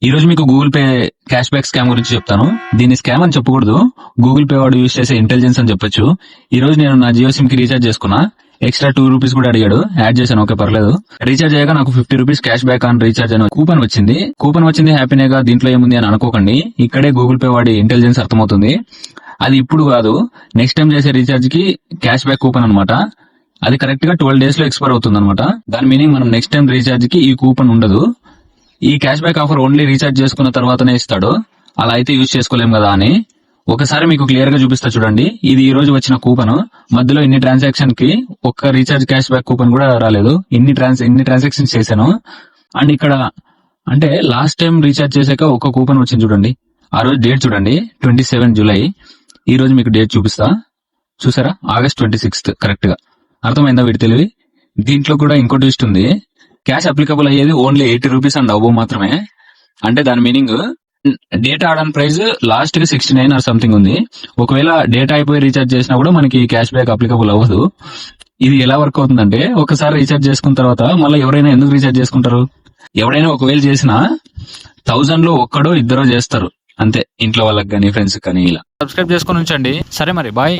ఈ రోజు మీకు Google pay cash back scam గురించి చెప్తాను. దీన్ని స్కామ్ అని చెప్పకూడదు, గూగుల్ పే వాడు యూజ్ చేసే ఇంటెలిజెన్స్ అని చెప్పొచ్చు. ఈ రోజు నేను నా జియో సిమ్ కి రీఛార్జ్ చేసుకున్నా. ఎక్స్ట్రా 2 రూపీస్ కూడా అడిగాడు, యాడ్ చేశాను, ఓకే పర్లేదు. రీఛార్జ్ అయ్యాక నాకు 50 rupees cash back on recharge అని కూపన్ వచ్చింది. హ్యాపీనేగా, దీంట్లో ఏముంది అని అనుకోకండి. ఇక్కడే గూగుల్ పే వాడి ఇంటెలిజెన్స్ అర్థమవుతుంది. అది ఇప్పుడు కాదు, నెక్స్ట్ టైం చేసే రీఛార్జ్ కి క్యాష్ బ్యాక్ కూపన్ అనమాట. అది కరెక్ట్ గా 12 డేస్ లో ఎక్స్పైర్ అవుతుంది అనమాట. దాని మీనింగ్ మనం నెక్స్ట్ టైం రీఛార్జ్ కి ఈ కూపన్ ఉండదు. ఈ cash back offer only recharge చేసుకున్న తర్వాతనే ఇస్తాడు. అలా అయితే యూజ్ చేసుకోలేం కదా అని. ఒకసారి మీకు క్లియర్ గా చూపిస్తా చూడండి. ఇది ఈ రోజు వచ్చిన కూపన్. మధ్యలో ఇన్ని ట్రాన్సాక్షన్ కి ఒక్క రీఛార్జ్ క్యాష్ బ్యాక్ కూపన్ కూడా రాలేదు. ఇన్ని ట్రాన్సాక్షన్స్ చేశాను. అండ్ ఇక్కడ అంటే లాస్ట్ టైం రీఛార్జ్ చేశాక ఒక కూపన్ వచ్చింది చూడండి. ఆ రోజు డేట్ చూడండి, 27 జూలై. ఈ రోజు మీకు డేట్ చూపిస్తా, చూసారా, ఆగస్ట్ 26 కరెక్ట్ గా. అర్థమైందా వీడి తెలివి? దీంట్లో కూడా ఇంకో ట్విస్ట్ ఉంది. క్యాష్ అప్లికబుల్ అయ్యేది ఓన్లీ 80 రూపీస్ అండ్ అబోవ్ మాత్రమే. అంటే దాని meaning data add on price last కి 69 ఆర్ సంథింగ్ ఉంది. ఒకవేళ డేటా అయిపోయి రీఛార్జ్ చేసినా కూడా మనకి క్యాష్ బ్యాక్ అప్లికబుల్ అవ్వదు. ఇది ఎలా వర్క్ అవుతుందంటే, ఒకసారి రీఛార్జ్ చేసుకున్న తర్వాత మళ్ళీ ఎవరైనా ఎందుకు రీఛార్జ్ చేసుకుంటారు? ఎవరైనా ఒకవేళ చేసినా 1000 లో ఒక్కడో ఇద్దరో చేస్తారు అంతే, ఇంట్లో వాళ్ళకి కానీ ఫ్రెండ్స్ కానీ. ఇలా సబ్స్క్రైబ్ చేసుకొని ఉంచండి. సరే మరి, బాయ్.